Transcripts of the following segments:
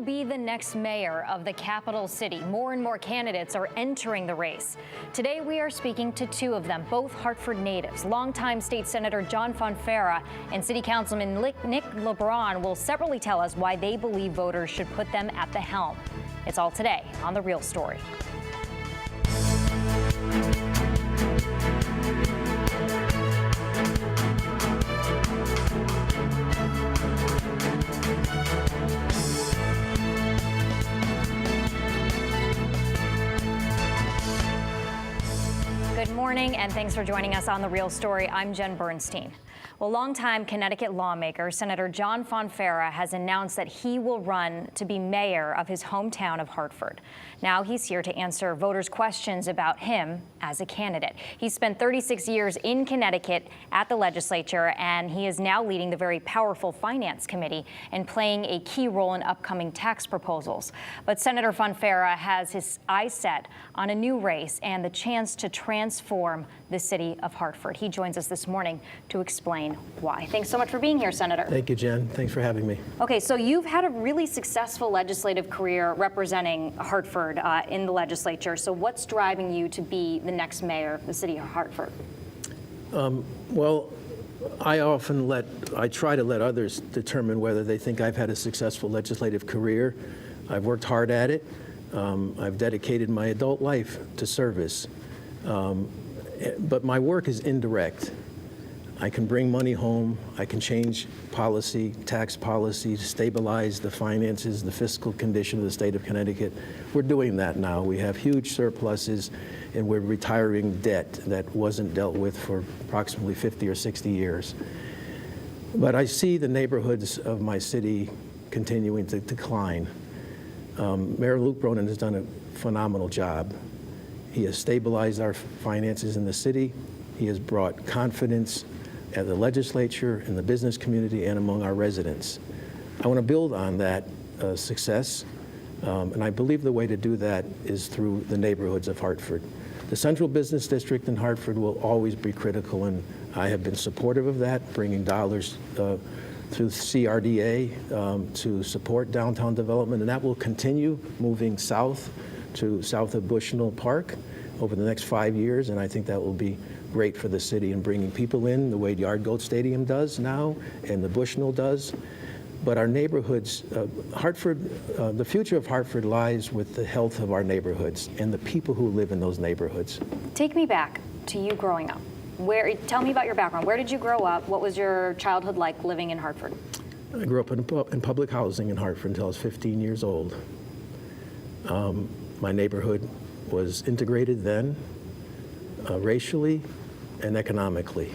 will be the next mayor of the capital city? More and more candidates are entering the race. Today, we are speaking to two of them, both Hartford natives. Longtime State Senator John Fonfara and City Councilman Nick LeBron will separately tell us why they believe voters should put them at the helm. It's all today on The Real Story. Good morning, and thanks for joining us on The Real Story. I'm Jen Bernstein. Well, longtime Connecticut lawmaker Senator John Fonfara has announced that he will run to be mayor of his hometown of Hartford. Now he's here to answer voters' questions about him as a candidate. He spent 36 years in Connecticut at the legislature, and he is now leading the very powerful Finance Committee and playing a key role in upcoming tax proposals. But Senator Fonfara has his eyes set on a new race and the chance to transform the city of Hartford. He joins us this morning to explain why. Thanks so much for being here, Senator. Thank you, Jen. Thanks for having me. Okay, so you've had a really successful legislative career representing Hartford in the legislature. So what's driving you to be the next mayor of the city of Hartford? Well, I try to let others determine whether they think I've had a successful legislative career. I've worked hard at it. I've dedicated my adult life to service. But my work is indirect. I can bring money home. I can change policy, tax policy, to stabilize the finances, the fiscal condition of the state of Connecticut. We're doing that now. We have huge surpluses, and we're retiring debt that wasn't dealt with for approximately 50 or 60 years. But I see the neighborhoods of my city continuing to decline. Mayor Luke Bronin has done a phenomenal job. He has stabilized our finances in the city. He has brought confidence at the legislature, in the business community, and among our residents. I want to build on that success, and I believe the way to do that is through the neighborhoods of Hartford. The Central Business District in Hartford will always be critical, and I have been supportive of that, bringing dollars through CRDA to support downtown development, and that will continue moving south of Bushnell Park over the next 5 years, and I think that will be great for the city and bringing people in the way Yard Goat Stadium does now and the Bushnell does. But our neighborhoods, Hartford, the future of Hartford lies with the health of our neighborhoods and the people who live in those neighborhoods. Take me back to you growing up. Tell me about your background. Where did you grow up? What was your childhood like living in Hartford? I grew up in public housing in Hartford until I was 15 years old. My neighborhood was integrated then, racially and economically,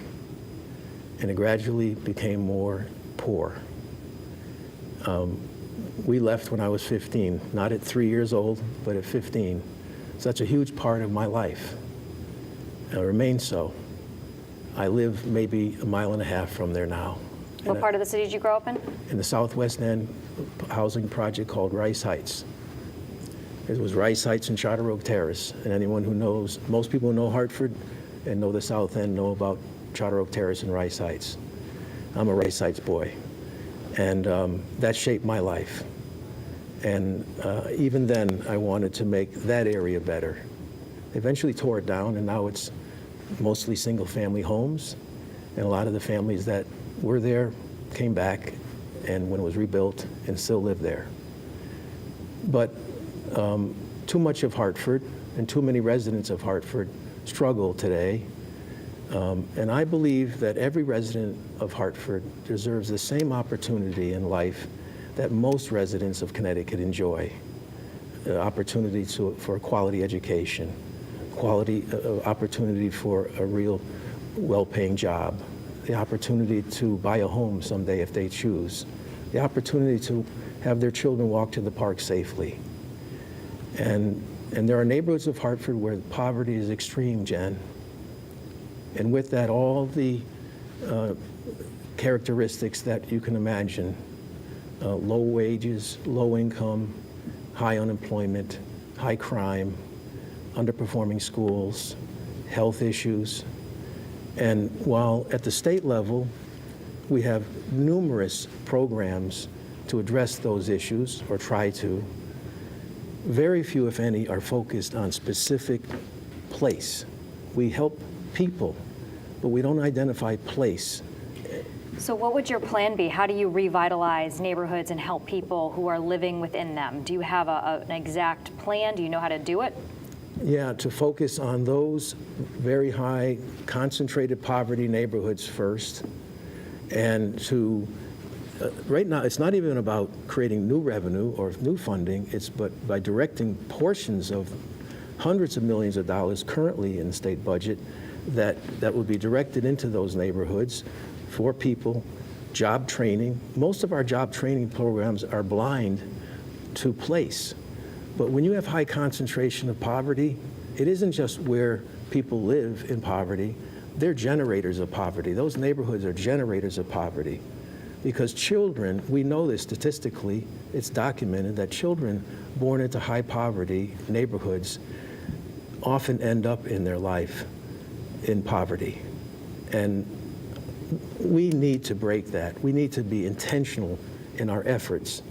and it gradually became more poor. We left when I was 15, not at 3 years old, but at 15. So that's a huge part of my life, and it remains so. I live maybe a mile and a half from there now. What part of the city did you grow up in? In the Southwest End housing project called Rice Heights. It was Rice Heights and Charter Oak Terrace, and anyone who knows, most people who know Hartford and know the South End know about Charter Oak Terrace and Rice Heights. I'm a Rice Heights boy, and that shaped my life. And even then, I wanted to make that area better. Eventually tore it down, and now it's mostly single-family homes, and a lot of the families that were there came back, and when it was rebuilt, and still live there. But too much of Hartford and too many residents of Hartford struggle today. And I believe that every resident of Hartford deserves the same opportunity in life that most residents of Connecticut enjoy. The opportunity for a quality education, opportunity for a real well-paying job, the opportunity to buy a home someday if they choose, the opportunity to have their children walk to the park safely. And there are neighborhoods of Hartford where poverty is extreme, Jen. And with that, all the characteristics that you can imagine, low wages, low income, high unemployment, high crime, underperforming schools, health issues. And while at the state level, we have numerous programs to address those issues, or try to. Very few, if any, are focused on specific place. We help people, but we don't identify place. So what would your plan be? How do you revitalize neighborhoods and help people who are living within them? Do you have an exact plan? Do you know how to do it? Yeah, to focus on those very high concentrated poverty neighborhoods first, and to, right now, it's not even about creating new revenue or new funding, but by directing portions of hundreds of millions of dollars currently in the state budget that would be directed into those neighborhoods for people, job training. Most of our job training programs are blind to place. But when you have high concentration of poverty, it isn't just where people live in poverty, they're generators of poverty. Those neighborhoods are generators of poverty. Because children, we know this statistically, it's documented that children born into high poverty neighborhoods often end up in their life in poverty. And we need to break that. We need to be intentional in our efforts.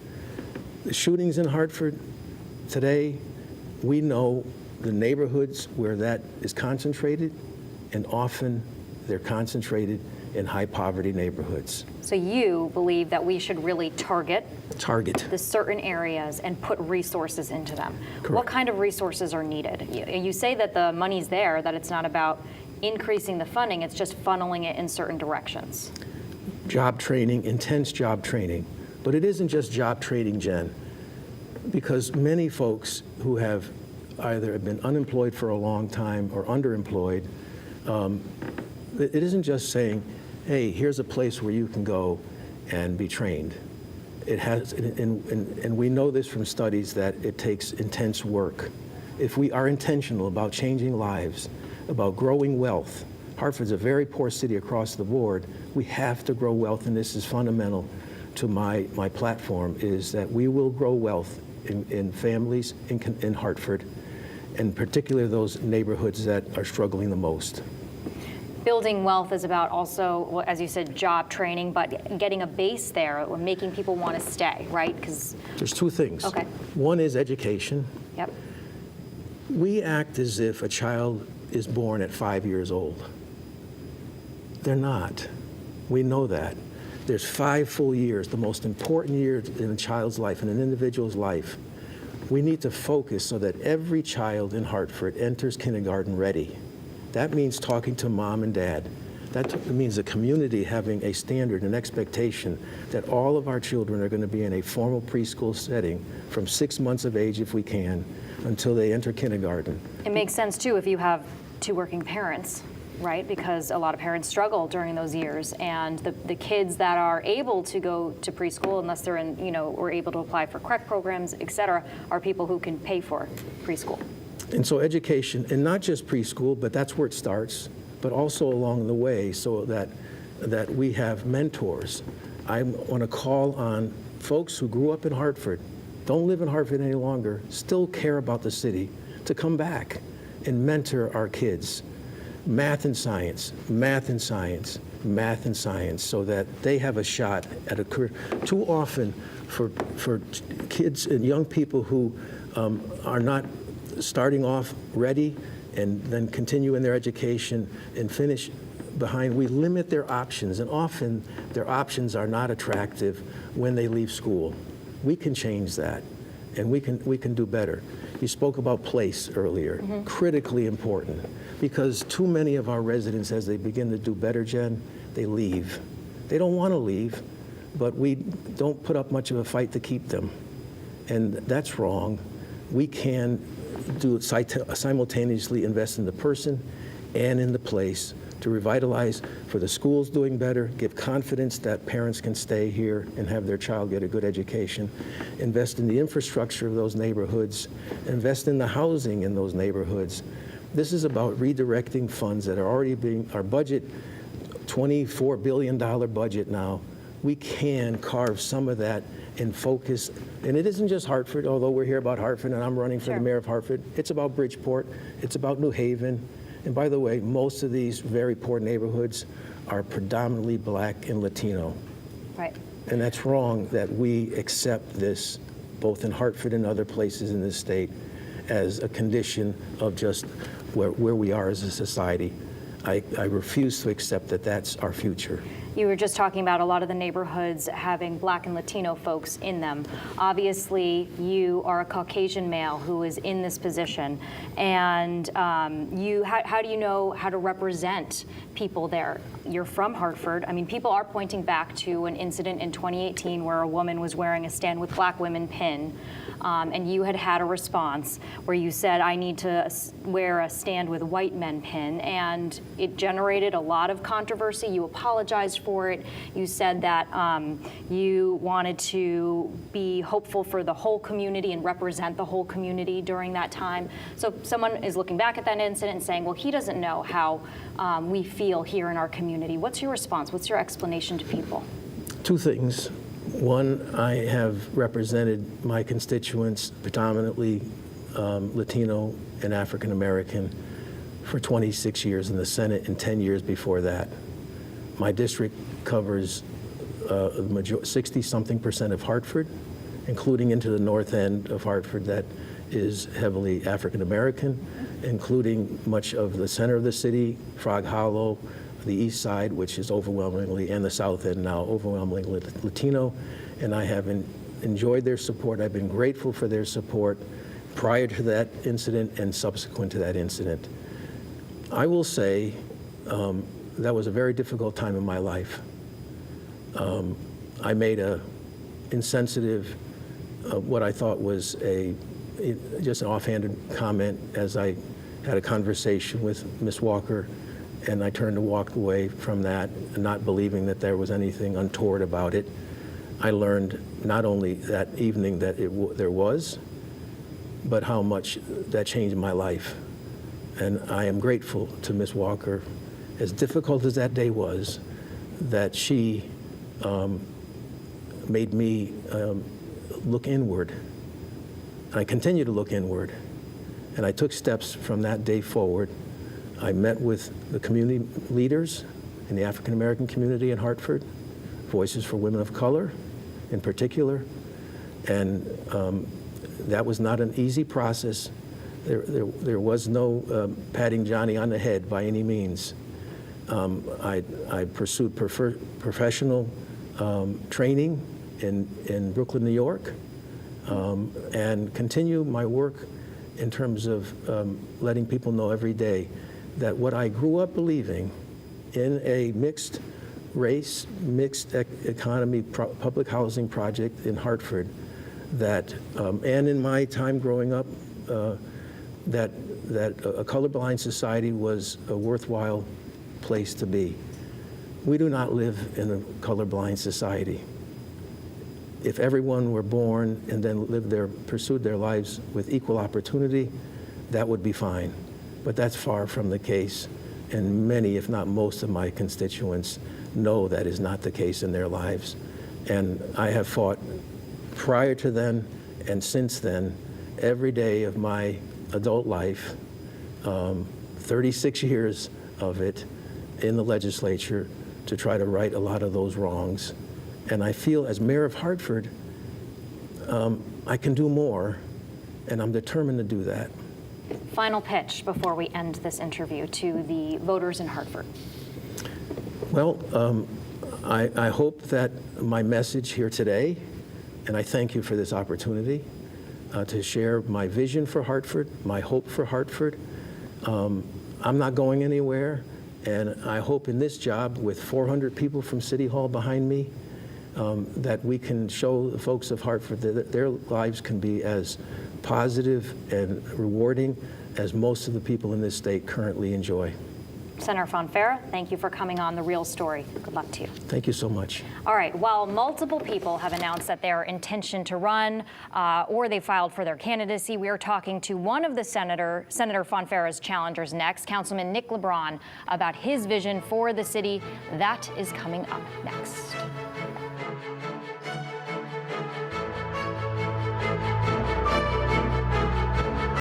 The shootings in Hartford today, we know the neighborhoods where that is concentrated, and often they're concentrated in high poverty neighborhoods. So you believe that we should really target the certain areas and put resources into them. Correct. What kind of resources are needed? You say that the money's there, that it's not about increasing the funding, it's just funneling it in certain directions. Job training, intense job training. But it isn't just job training, Jen, because many folks who have either been unemployed for a long time or underemployed, it isn't just saying, hey, here's a place where you can go and be trained. It has, and we know this from studies, that it takes intense work. If we are intentional about changing lives, about growing wealth, Hartford's a very poor city across the board, we have to grow wealth, and this is fundamental to my platform, is that we will grow wealth in families in Hartford, and particularly those neighborhoods that are struggling the most. Building wealth is about also, well, as you said, job training, but getting a base there, or making people want to stay, right? Because there's two things. Okay. One is education. Yep. We act as if a child is born at 5 years old. They're not. We know that. There's 5 full years, the most important years in a child's life, in an individual's life. We need to focus so that every child in Hartford enters kindergarten ready. That means talking to mom and dad. That means the community having a standard, an expectation that all of our children are going to be in a formal preschool setting from 6 months of age, if we can, until they enter kindergarten. It makes sense, too, if you have 2 working parents, right? Because a lot of parents struggle during those years, and the kids that are able to go to preschool, unless they're in, or able to apply for CREC programs, et cetera, are people who can pay for preschool. And so education, and not just preschool, but that's where it starts, but also along the way, so that we have mentors. I want to call on folks who grew up in Hartford, don't live in Hartford any longer, still care about the city, to come back and mentor our kids. Math and science, math and science, math and science, so that they have a shot at a career. Too often for kids and young people who are not starting off ready and then continue in their education and finish behind, we limit their options, and often their options are not attractive when they leave school. We can change that, and we can do better. You spoke about place earlier, critically important, because too many of our residents, as they begin to do better, Jen, they leave. They don't want to leave, but we don't put up much of a fight to keep them, and that's wrong. We can simultaneously invest in the person and in the place to revitalize for the schools doing better, give confidence that parents can stay here and have their child get a good education, invest in the infrastructure of those neighborhoods, invest in the housing in those neighborhoods. This is about redirecting funds that are already our budget, $24 billion budget now. We can carve some of that and focus, and it isn't just Hartford, although we're here about Hartford and I'm running for the mayor of Hartford. It's about Bridgeport, it's about New Haven, and by the way, most of these very poor neighborhoods are predominantly Black and Latino. Right. And that's wrong that we accept this, both in Hartford and other places in this state, as a condition of just where we are as a society. I refuse to accept that that's our future. You were just talking about a lot of the neighborhoods having Black and Latino folks in them. Obviously, you are a Caucasian male who is in this position, and how do you know how to represent people there? You're from Hartford. I mean, people are pointing back to an incident in 2018 where a woman was wearing a Stand With Black Women pin, and you had a response where you said, I need to wear a Stand With White Men pin, and it generated a lot of controversy. You apologized for it. You said that you wanted to be hopeful for the whole community and represent the whole community during that time. So someone is looking back at that incident and saying, well, he doesn't know how we feel here in our community. What's your response? What's your explanation to people? Two things. One, I have represented my constituents, predominantly Latino and African American, for 26 years in the Senate and 10 years before that. My district covers 60-something% of Hartford, including into the north end of Hartford that is heavily African American, including much of the center of the city, Frog Hollow, the east side, which is overwhelmingly, and the south end now, overwhelmingly Latino. And I have enjoyed their support. I've been grateful for their support prior to that incident and subsequent to that incident. I will say that was a very difficult time in my life. I made a insensitive, what I thought was just an offhanded comment as I had a conversation with Ms. Walker, and I turned and walked away from that, not believing that there was anything untoward about it. I learned not only that evening that there was, but how much that changed my life. And I am grateful to Ms. Walker, as difficult as that day was, that she made me look inward. And I continue to look inward. And I took steps from that day forward. I met with the community leaders in the African American community in Hartford, Voices for Women of Color in particular. And that was not an easy process. There was no patting Johnny on the head by any means. I pursued professional training in Brooklyn, New York, and continue my work in terms of letting people know every day that what I grew up believing in a mixed race, mixed economy public housing project in Hartford, that, and in my time growing up, that a colorblind society was a worthwhile place to be. We do not live in a colorblind society. If everyone were born and then pursued their lives with equal opportunity, that would be fine. But that's far from the case, and many, if not most, of my constituents know that is not the case in their lives. And I have fought prior to then and since then, every day of my adult life, 36 years of it in the legislature, to try to right a lot of those wrongs. And I feel as mayor of Hartford, I can do more, and I'm determined to do that. Final pitch before we end this interview to the voters in Hartford. Well, I hope that my message here today, and I thank you for this opportunity to share my vision for Hartford, my hope for Hartford. I'm not going anywhere, and I hope in this job with 400 people from City Hall behind me, that we can show the folks of Hartford that their lives can be as positive and rewarding as most of the people in this state currently enjoy. Senator Fonfara, thank you for coming on The Real Story. Good luck to you. Thank you so much. All right, while multiple people have announced that their intention to run or they filed for their candidacy, we are talking to one of the Senator Fonfara's challengers next, Councilman Nick LeBron, about his vision for the city. That is coming up next.